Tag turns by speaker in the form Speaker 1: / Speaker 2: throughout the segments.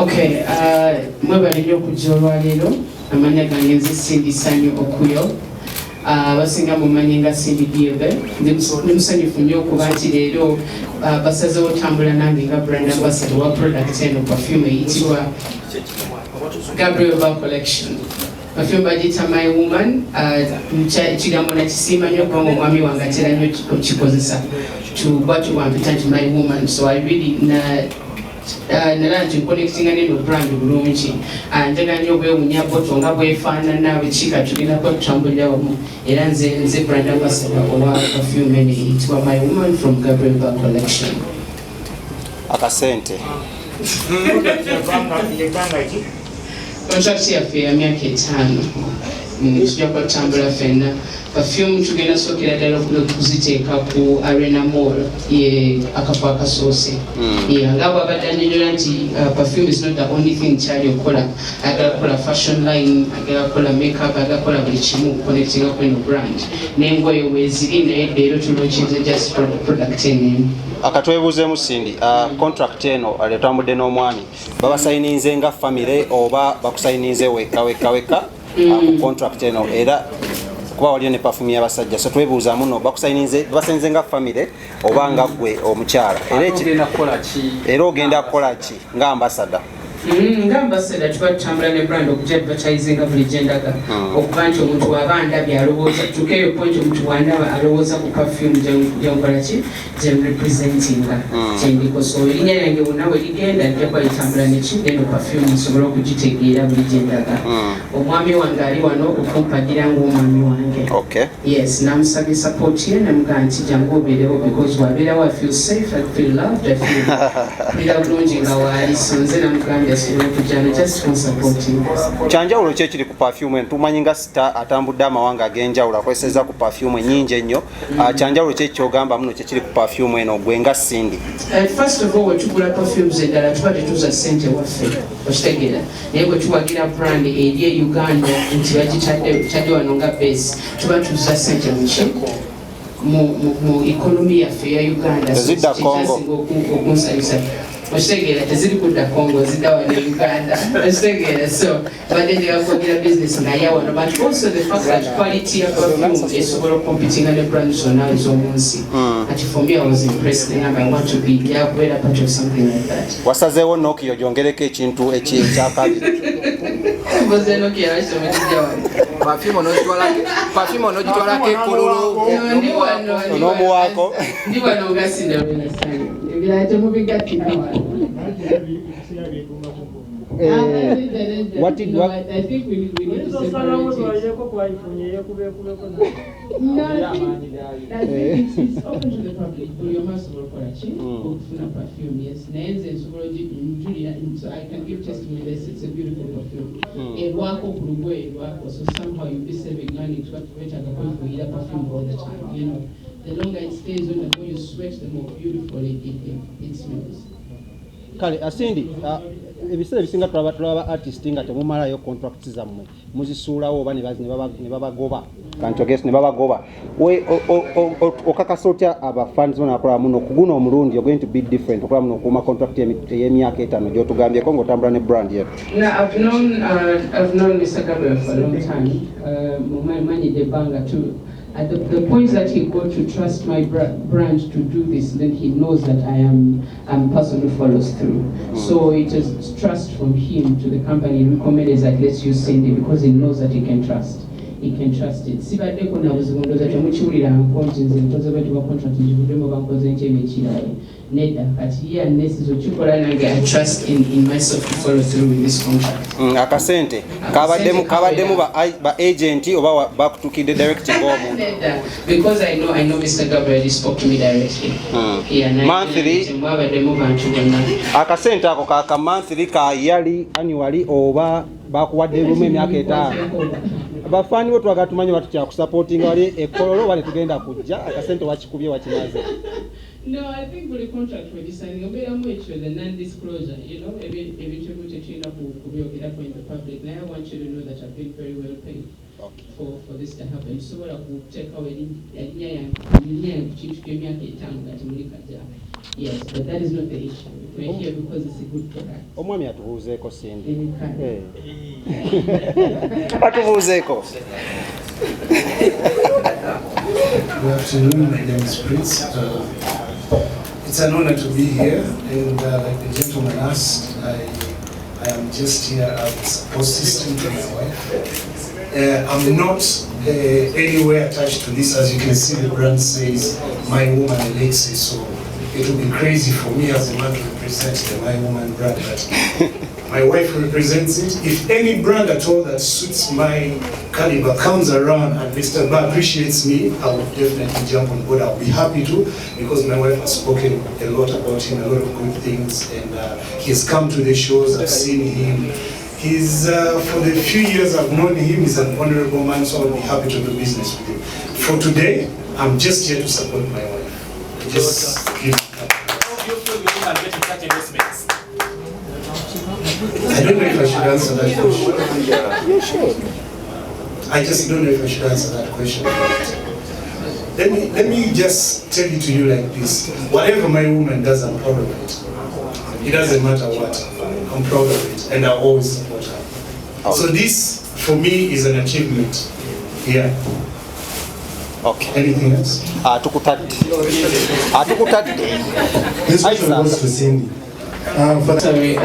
Speaker 1: Okay, mwebale nnyo okujja olwaleero. Amanya gange nze Cindy Sanyu okuyo. Basinga mumanyi nga Cindy Diebe. Ndi musanyufu nnyo okuba nti leero basazeewo otambula nange nga brand ambassador wa product eno perfume eyitibwa Gabriel Collection. Perfume bagiyita My Woman. Ekigambo nakisiima nnyo kubanga omwami wange atera nnyo okukikozesa. Tubwatu wampita nti My Woman, so I really nalanti connecting n'eno brand bulungi. Njagala nnyo obwewunya boto nga bwefaanana bwekika tulinako tutambulira wamu. Era nze brand ambassador owa perfume eno eyitibwa My Woman from Gabriel Collection.
Speaker 2: Akasente.
Speaker 1: Contract yaffe ya myaka 5. Tujja kutambula ffenna. Perfume tugenda sookera ddala okuziteeka ku Arena Mall ye akafo akasoose. Nga bw'abadde annyonnyola nti perfume is not the only thing kyali okukola. Agala kukola fashion line, agala kukola makeup, agala kukola buli kimu connectinga ku eno brand. N'engoye weeziri naye leero tulookinze just product eno.
Speaker 2: Akatwebuuzeemu Cindy, contract eno etambudde n'omwami babasayininze nga family oba bakusayininze weka ku contract eno era kuba waliyo ne perfume y'abasajja, so twebuuzaamu no bakusayininze nga family oba nga gwe omukyala era ogenda kukola ki nga ambassador?
Speaker 1: Nga ambassador tuba tutambula ne brand okujja advertisinga buli gyendaga okuba nti omuntu waba andabye alowooza tukeeyo point omuntu wandaba alowooza ku perfume gyenkola ki gyemurepresentinga kyendiko, so erinnya lyange wonna we ligenda nja kuba litambula neki eno perfume nsobole okugitegeera buli gyendaga. Omwami wange ali wano okumpagira ng'omwami wange. Yes, namusabye support ye namugaa nti jangu obeerewo because wabeerawo I feel safe, I feel loved, I feel bulungi nga waali, so nze namugambye
Speaker 2: kyanjawulo ki ekiri ku perfume eno? Tumanyi nga sita atambudde amawanga ag'enjawulo akozeseza ku perfume nnyingi ennyo. Kyanjawulo ki ekyogamba muno kyekiri ku perfume eno gwe nga Cindy?
Speaker 1: First of all, wetugula perfumes eddala tuba tetuza ssente waffe okitegeera, naye bwe tuwagira brand eri e Uganda nti bagitadde wano nga base tuba tuza ssente muki mu economy yaffe ya Uganda kikyasinga okunsanyusa. Oshtegera teziri kudda Congo zidda wano Uganda. Oshtegera, so badde kugira business naye wano, but also the fact that quality of perfume esobola competing on the brand zonna ez'omunsi. Ati for me I was impressed and I want to be there kubeera part of something like that.
Speaker 2: Wasazeewo Nokia ogyongereko ekintu ekyakabiri.
Speaker 1: Mboze Nokia yakisomejja wano.
Speaker 3: Perfume onogitwalako ekololo
Speaker 2: n'omuwaako.
Speaker 1: Ndi wano nga Cinderella Sanyu. Ebirala temubigattira wano.
Speaker 2: What did what?
Speaker 1: I think we need to separate it. No, I think it's open to the public. You must work for a cheap perfume. Yes, nails and so I can give testimony that it's a beautiful perfume. A work of Uruguay, so somehow you'll be saving money to wait at the point for either perfume all the time. You know, the longer it stays on, the more you sweat, the more beautifully it smells.
Speaker 2: Kale, Cindy, ebiseera ebisinga tulaba artist nga temumalayo contracts zammwe muzisuulawo oba ne babagoba kantoges ne babagoba okakasa otya abafans bonna akola muno kuguna omulundi you're going to be different okola muno okuuma contract ey'emyaka 5 gy'otugambyeko ng'otambula ne brand yetu?
Speaker 1: I've known Mr. Gabriel for a long time. Mumanye de banga too. At the point that he got to trust my brand to do this, then he knows that I'm a person who follows through. So it is trust from him to the company. Recommended that let's use Cindy because he knows that he can trust. He can trust it. Sibadde kuna buzigondoza temukiwulira nkonti nze nkoze bwe tuba contract njibuddemu bankoze nkyebe ekirayi. Nedda kati ye anesizo kikola nange I trust in myself to follow through with this contract.
Speaker 2: Akasente kabaddemu ba agent oba bakutukidde direct bomu?
Speaker 1: Nedda because I know Mr. Gabriel he spoke to me directly.
Speaker 2: Monthly
Speaker 1: mwabaddemu bantu bonna.
Speaker 2: Akasente ako ka monthly ka yearly annually oba bakuwadde lumu emyaka 5? Abafaani bo twagala tumanye batutya kusupportinga wali ekololo wali tugenda kujja akasente wakikubye wakinaze.
Speaker 1: No, I think for the contract we're deciding the non-disclosure, you know, every in the public. Now I want you to know that I've been very well paid for this to happen. So what I will take away Yes, but that is not the issue. We're here because it's a good product.
Speaker 2: Omwami atubuuzeeko Cindy.
Speaker 1: Okay.
Speaker 2: Atubuuzeeko.
Speaker 4: Good afternoon, my name is Prince. It's an honor to be here, and like the gentleman asked, I am just here as a support system to my wife. I'm not anywhere attached to this. As you can see, the brand says My Woman Alexis, so it would be crazy for me as a man to represent the My Woman brand, but my wife represents it. If any brand at all that suits my caliber comes around and Mr. Ba appreciates me, I will definitely jump on board. I'll be happy to, because my wife has spoken a lot about him, a lot of good things, and he has come to the shows. I've seen him. He's, for the few years I've known him, he's an honorable man, so I'll be happy to do business with him. For today, I'm just here to support my wife. Just give I don't know if I should answer that question.
Speaker 2: Yeah, sure.
Speaker 4: I just don't know if I should answer that question. Let me just tell it to you like this. Whatever my woman does, I'm proud of it. It doesn't matter what. I'm proud of it, and I always support her. So this, for me, is an achievement. Yeah.
Speaker 2: Okay.
Speaker 4: Anything else?
Speaker 5: This question goes to Cindy.
Speaker 1: Sorry.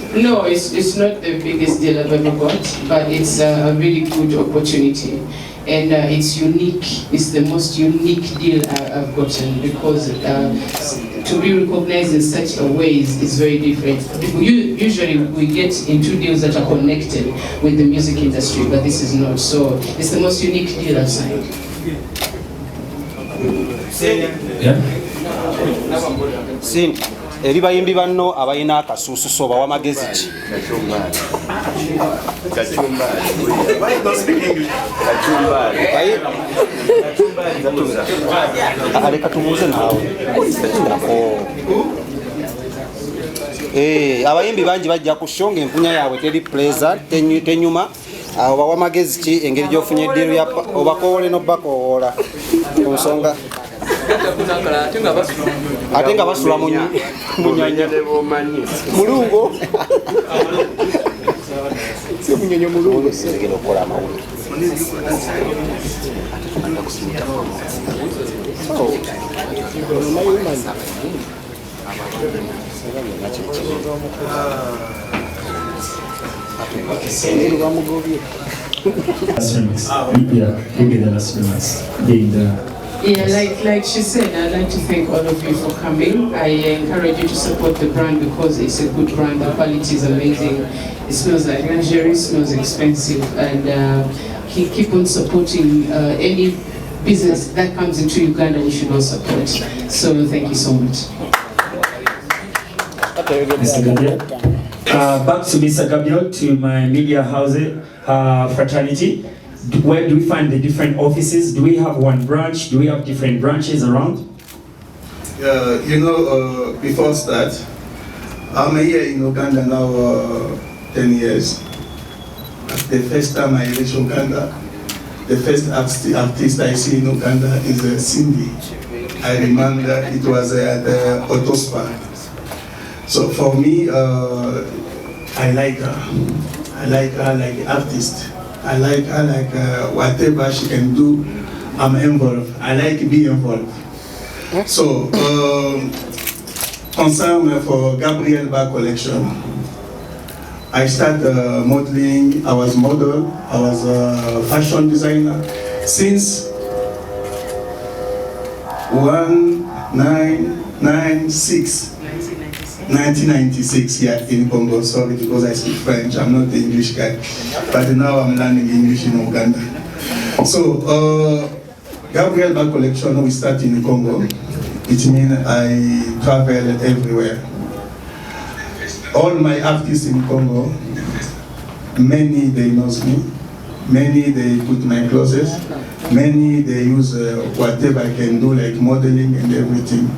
Speaker 1: No, it's not the biggest deal I've ever got, but it's a really good opportunity. And it's unique. It's the most unique deal I've gotten, because to be recognized in such a way is very different. Usually we get into deals that are connected with the music industry, but this is not. So it's the most unique deal I've signed.
Speaker 5: Yeah?
Speaker 2: Cindy, eri bayimbi banno abayina akasuususo bawa magezi ki? Aleka tubuuze naawe. Abayimbi bangi bajja ku show ng'empunya yaabwe teri pleasant, tenyuma. Awo bawa magezi ki engeri gy'ofunye eddiiru ya obakoowole n'obbakoowola ku nsonga ate nga basula mu munyonyo mulungo si munyonyo mulungo segera okukola amawulire
Speaker 1: Yeah, like she said, I'd like to thank all of you for coming. I encourage you to support the brand because it's a good brand. The quality is amazing. It smells like luxury, smells expensive, and keep on supporting any business that comes into Uganda. We should all support. So thank you so much.
Speaker 5: Mr. Gabriel. Back to Mr. Gabriel, to my media house fraternity. Where do we find the different offices? Do we have one branch? Do we have different branches around?
Speaker 6: Before start, I'm here in Uganda now 10 years. The first time I reached Uganda, the first artist I see in Uganda is Cindy. I remember it was at the Autospa. So for me, I like her. I like her like an artist. I like her like whatever she can do, I'm involved. I like being involved. So, concern for Gabriel Ba collection, I started modeling. I was model. I was a fashion designer since 1996, yeah, in Congo. Sorry, because I speak French. I'm not the English guy, but now I'm learning English in Uganda. So, Gabriel Ba collection we start in Congo. It means I travel everywhere. All my artists in Congo, many they knows me, many they put my clothes, many they use whatever I can do like modeling and everything.